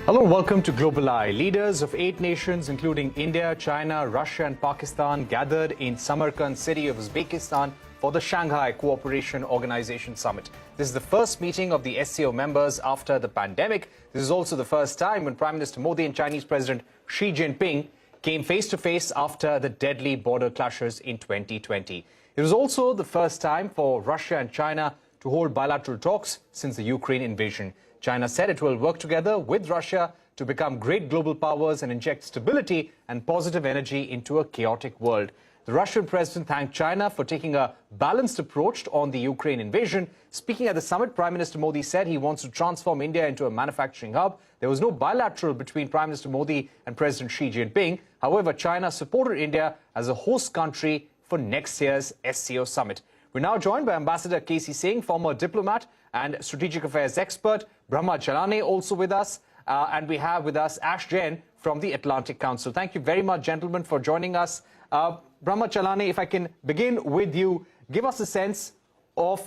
Hello, welcome to Global Eye. Leaders of 8 nations, including India, China, Russia and Pakistan, gathered in Samarkand city of Uzbekistan for the Shanghai Cooperation Organization Summit. This is the first meeting of the SCO members after the pandemic. This is also the first time when Prime Minister Modi and Chinese President Xi Jinping came face-to-face after the deadly border clashes in 2020. It was also the first time for Russia and China to hold bilateral talks since the Ukraine invasion. China said it will work together with Russia to become great global powers and inject stability and positive energy into a chaotic world. The Russian president thanked China for taking a balanced approach on the Ukraine invasion. Speaking at the summit, Prime Minister Modi said he wants to transform India into a manufacturing hub. There was no bilateral between Prime Minister Modi and President Xi Jinping. However, China supported India as a host country for next year's SCO summit. We're now joined by Ambassador K.C. Singh, former diplomat and strategic affairs expert, Brahma Chellaney also with us, and we have with us Ash Jain from the Atlantic Council. Thank you very much, gentlemen, for joining us. Brahma Chellaney, if I can begin with you, give us a sense of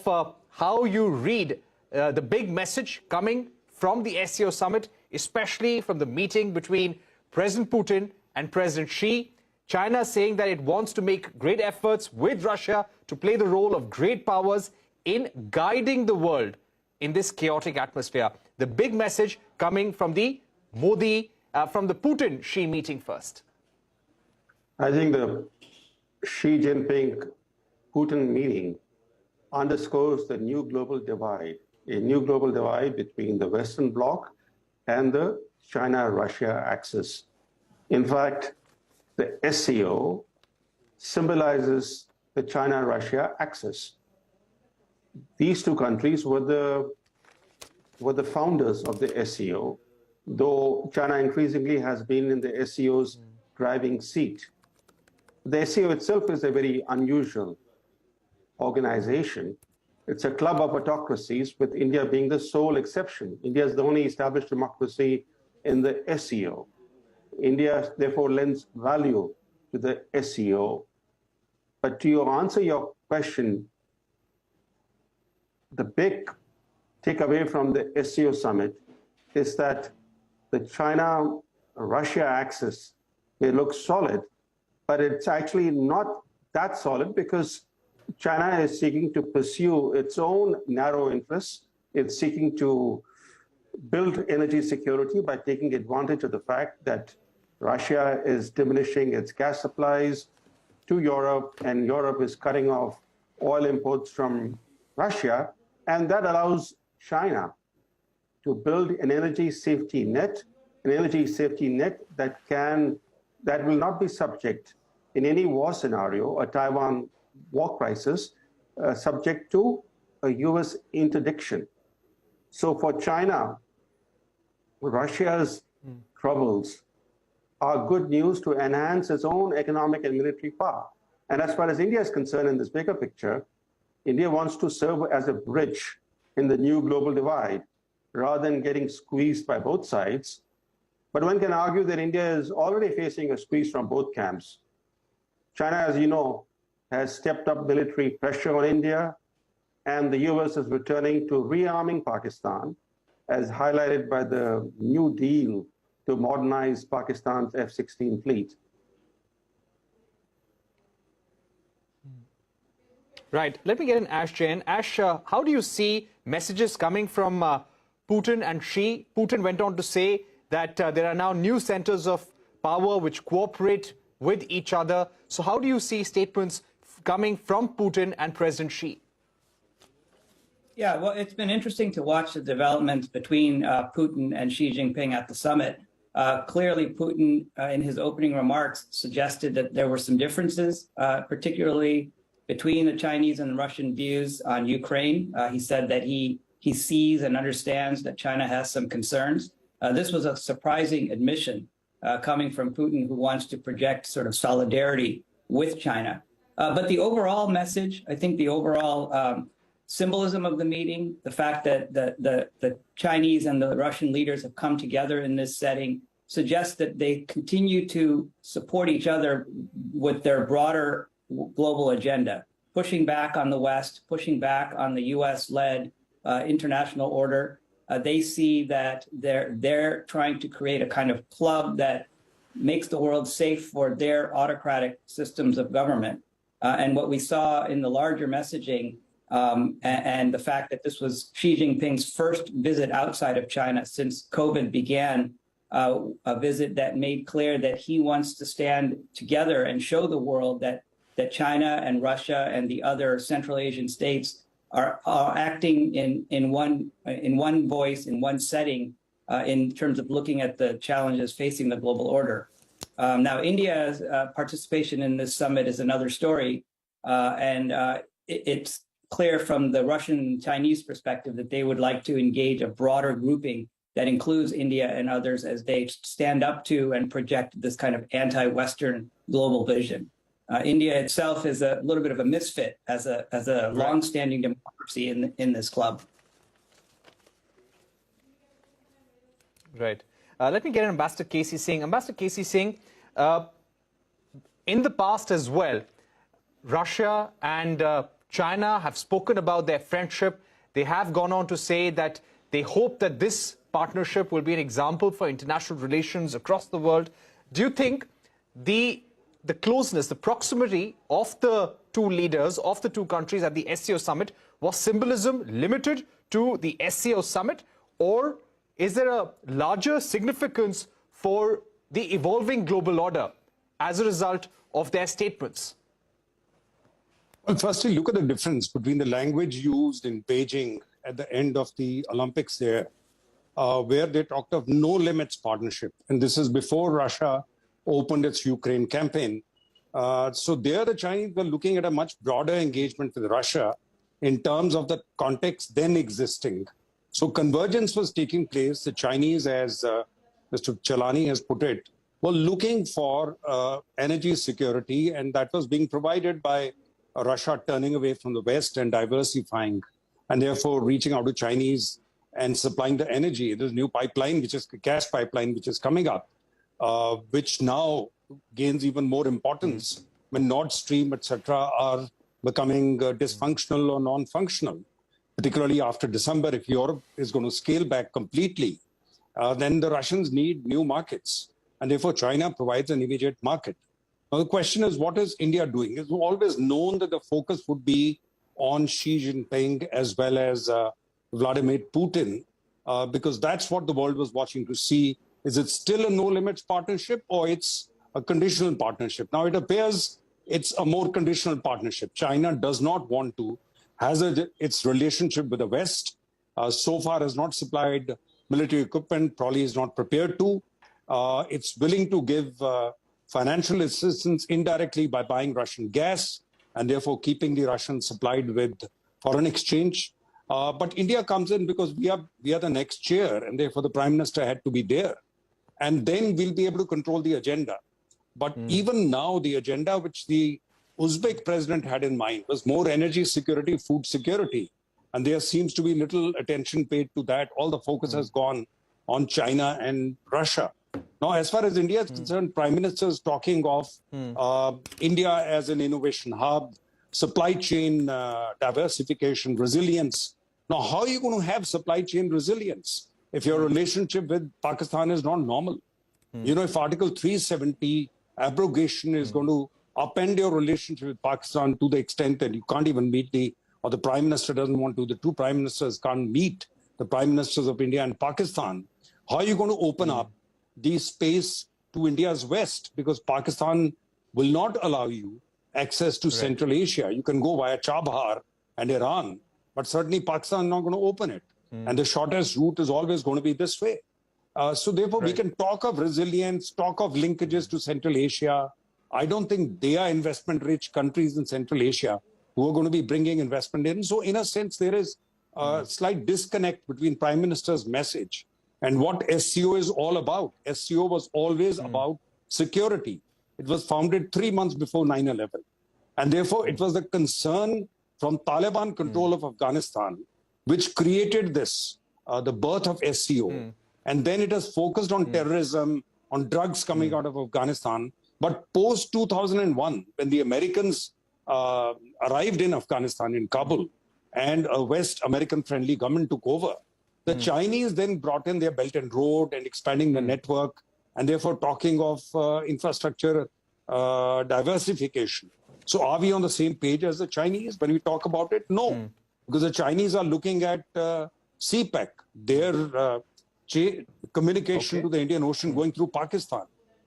how you read the big message coming from the SCO summit, especially from the meeting between President Putin and President Xi. China saying that it wants to make great efforts with Russia to play the role of great powers in guiding the world in this chaotic atmosphere. The big message coming from the Putin-Xi meeting first. I think the Xi Jinping-Putin meeting underscores the new global divide, a new global divide between the Western Bloc and the China-Russia axis. In fact, the SCO symbolizes the China-Russia axis. These two countries were the founders of the SCO, though China increasingly has been in the SCO's driving seat. The SCO itself is a very unusual organization. It's a club of autocracies, with India being the sole exception. India is the only established democracy in the SCO. India, therefore, lends value to the SCO. But to answer your question, the big takeaway from the SCO summit is that the China-Russia axis may look solid, but it's actually not that solid, because China is seeking to pursue its own narrow interests. It's seeking to build energy security by taking advantage of the fact that Russia is diminishing its gas supplies to Europe, and Europe is cutting off oil imports from Russia, and that allows China to build an energy safety net that will not be subject in any war scenario, a Taiwan war crisis, subject to a US interdiction. So for China, Russia's troubles are good news to enhance its own economic and military power. And as far as India is concerned in this bigger picture, India wants to serve as a bridge in the new global divide, rather than getting squeezed by both sides. But one can argue that India is already facing a squeeze from both camps. China, as you know, has stepped up military pressure on India, and the US is returning to rearming Pakistan, as highlighted by the New Deal to modernize Pakistan's F-16 fleet. Right. Let me get an Ash Jain. Ash, how do you see messages coming from Putin and Xi? Putin went on to say that there are now new centers of power which cooperate with each other. So how do you see statements coming from Putin and President Xi? Yeah, well, it's been interesting to watch the developments between Putin and Xi Jinping at the summit. Clearly, Putin, in his opening remarks, suggested that there were some differences, particularly between the Chinese and the Russian views on Ukraine. He said that he sees and understands that China has some concerns. This was a surprising admission coming from Putin, who wants to project sort of solidarity with China. But the overall message, I think the overall symbolism of the meeting, the fact that the Chinese and the Russian leaders have come together in this setting, suggests that they continue to support each other with their broader global agenda, pushing back on the West, pushing back on the US-led international order, They see that they're trying to create a kind of club that makes the world safe for their autocratic systems of government. And what we saw in the larger messaging and the fact that this was Xi Jinping's first visit outside of China since COVID began, a visit that made clear that he wants to stand together and show the world that China and Russia and the other Central Asian states are acting in one voice, in one setting, in terms of looking at the challenges facing the global order. Now, India's participation in this summit is another story, and it's clear from the Russian and Chinese perspective that they would like to engage a broader grouping that includes India and others as they stand up to and project this kind of anti-Western global vision. India itself is a little bit of a misfit as a long-standing democracy in this club. Right. Let me get Ambassador K.C. Singh. Ambassador K.C. Singh, in the past as well, Russia and China have spoken about their friendship. They have gone on to say that they hope that this partnership will be an example for international relations across the world. Do you think the closeness, the proximity of the two leaders, of the two countries at the SCO summit was symbolism limited to the SCO summit, or is there a larger significance for the evolving global order as a result of their statements? Well, firstly, look at the difference between the language used in Beijing at the end of the Olympics there, where they talked of no limits partnership. And this is before Russia opened its Ukraine campaign. So there the Chinese were looking at a much broader engagement with Russia in terms of the context then existing. So convergence was taking place. The Chinese, as Mr. Chellaney has put it, were looking for energy security, and that was being provided by Russia turning away from the West and diversifying, and therefore reaching out to Chinese and supplying the energy. There's a new pipeline, which is a gas pipeline, which is coming up, which now gains even more importance when Nord Stream, etc., are becoming dysfunctional or non-functional. Particularly after December, if Europe is going to scale back completely, then the Russians need new markets. And therefore, China provides an immediate market. Now, the question is, what is India doing? It's always known that the focus would be on Xi Jinping as well as Vladimir Putin, because that's what the world was watching to see. Is it still a no-limits partnership, or it's a conditional partnership? Now, it appears it's a more conditional partnership. China does not want to hazard its relationship with the West. So far has not supplied military equipment, probably is not prepared to. It's willing to give financial assistance indirectly by buying Russian gas and therefore keeping the Russians supplied with foreign exchange. But India comes in because we are the next chair, and therefore the Prime Minister had to be there. And then we'll be able to control the agenda. But even now, the agenda which the Uzbek president had in mind was more energy security, food security. And there seems to be little attention paid to that. All the focus has gone on China and Russia. Now, as far as India is concerned, Prime Minister is talking of India as an innovation hub, supply chain diversification, resilience. Now, how are you going to have supply chain resilience if your relationship with Pakistan is not normal? You know, if Article 370 abrogation is going to upend your relationship with Pakistan to the extent that you can't even meet or the Prime Minister doesn't want to, the two Prime Ministers can't meet the Prime Ministers of India and Pakistan, how are you going to open up the space to India's West? Because Pakistan will not allow you access to Central Asia. You can go via Chabahar and Iran, but certainly Pakistan is not going to open it. And the shortest route is always going to be this way. So therefore, we can talk of resilience, talk of linkages to Central Asia. I don't think they are investment-rich countries in Central Asia who are going to be bringing investment in. So in a sense, there is a slight disconnect between Prime Minister's message and what SCO is all about. SCO was always about security. It was founded 3 months before 9/11. And therefore, it was the concern from Taliban control of Afghanistan which created this, the birth of SCO. And then it has focused on terrorism, on drugs coming out of Afghanistan. But post-2001, when the Americans arrived in Afghanistan, in Kabul, and a West American-friendly government took over, The Chinese then brought in their Belt and Road and expanding the network, and therefore talking of infrastructure diversification. So are we on the same page as the Chinese when we talk about it? No, because the Chinese are looking at CPEC, their communication to the Indian Ocean going through Pakistan,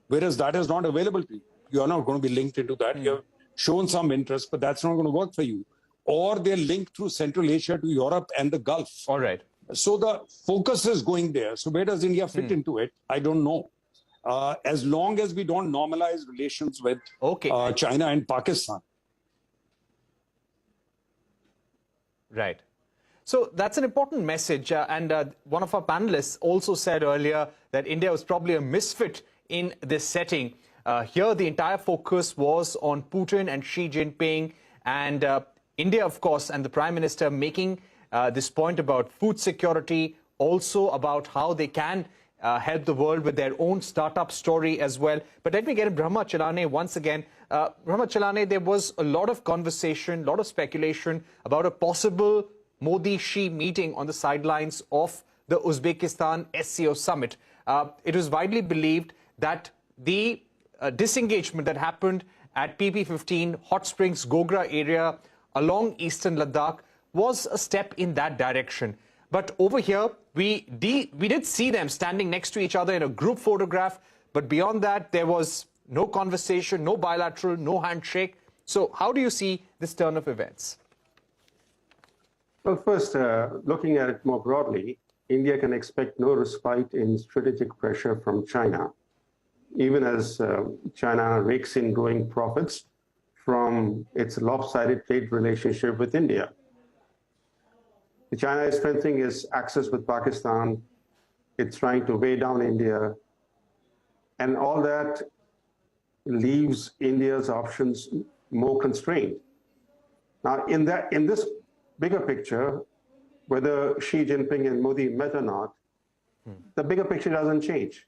whereas that is not available to you. You are not going to be linked into that. You have shown some interest, but that's not going to work for you. Or they're linked through Central Asia to Europe and the Gulf. All right. So the focus is going there. So where does India fit into it? I don't know. As long as we don't normalize relations with China and Pakistan. Right. So that's an important message. And one of our panelists also said earlier that India was probably a misfit in this setting. Here, the entire focus was on Putin and Xi Jinping, and India, of course, and the Prime Minister making this point about food security, also about how they can help the world with their own startup story as well. But let me get Brahma Chellaney once again. Brahma Chellaney, there was a lot of conversation, a lot of speculation about a possible Modi-Xi meeting on the sidelines of the Uzbekistan SCO summit. It was widely believed that the disengagement that happened at PP-15 Hot Springs Gogra area along eastern Ladakh was a step in that direction. But over here, we did see them standing next to each other in a group photograph. But beyond that, there was no conversation, no bilateral, no handshake. So how do you see this turn of events? Well, first, looking at it more broadly, India can expect no respite in strategic pressure from China, even as China rakes in growing profits from its lopsided trade relationship with India. China is strengthening its access with Pakistan. It's trying to weigh down India. And all that leaves India's options more constrained. Now, in this bigger picture, whether Xi Jinping and Modi met or not, the bigger picture doesn't change.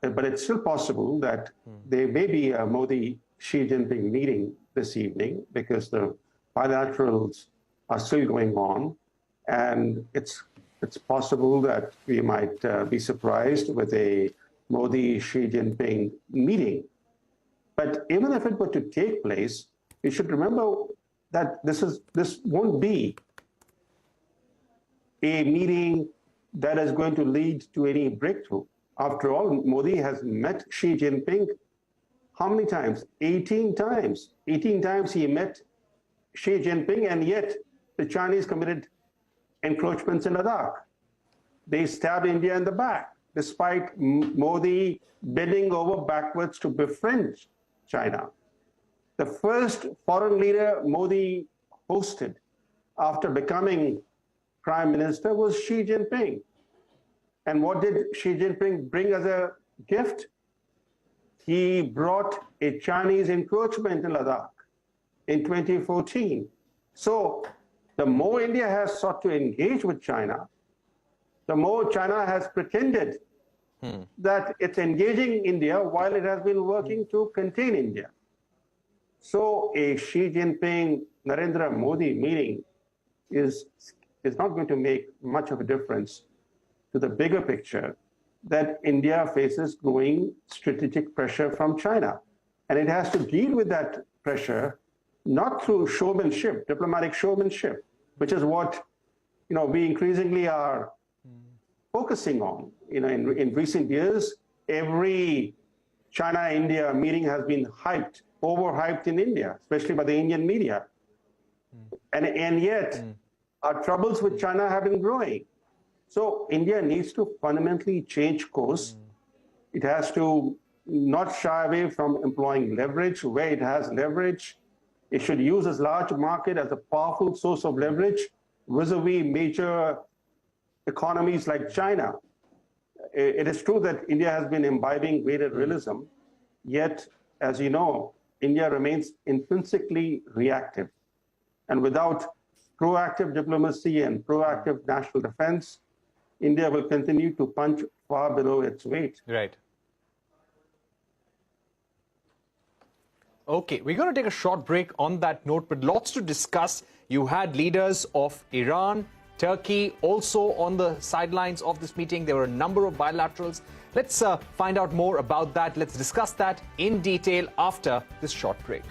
But it's still possible that there may be a Modi-Xi Jinping meeting this evening because the bilaterals are still going on. And it's possible that we might be surprised with a Modi-Xi Jinping meeting. But even if it were to take place, we should remember that this won't be a meeting that is going to lead to any breakthrough. After all, Modi has met Xi Jinping how many times? 18 times. 18 times he met Xi Jinping, and yet the Chinese committed encroachments in Ladakh. They stabbed India in the back, despite Modi bending over backwards to befriend China. The first foreign leader Modi hosted after becoming prime minister was Xi Jinping. And what did Xi Jinping bring as a gift? He brought a Chinese encroachment in Ladakh in 2014. So the more India has sought to engage with China, the more China has pretended that it's engaging India while it has been working to contain India. So a Xi Jinping, Narendra Modi meeting is not going to make much of a difference to the bigger picture that India faces growing strategic pressure from China. And it has to deal with that pressure not through showmanship, diplomatic showmanship, which is what we increasingly are focusing on. In recent years, every China-India meeting has been overhyped in India, especially by the Indian media. And yet, our troubles with China have been growing. So India needs to fundamentally change course. It has to not shy away from employing leverage where it has leverage. It should use its large market as a powerful source of leverage vis-a-vis major economies like China. It is true that India has been imbibing greater realism, yet, as you know, India remains intrinsically reactive. And without proactive diplomacy and proactive national defense, India will continue to punch far below its weight. Right. Okay, we're going to take a short break on that note, but lots to discuss. You had leaders of Iran, Turkey also on the sidelines of this meeting. There were a number of bilaterals. Let's find out more about that. Let's discuss that in detail after this short break.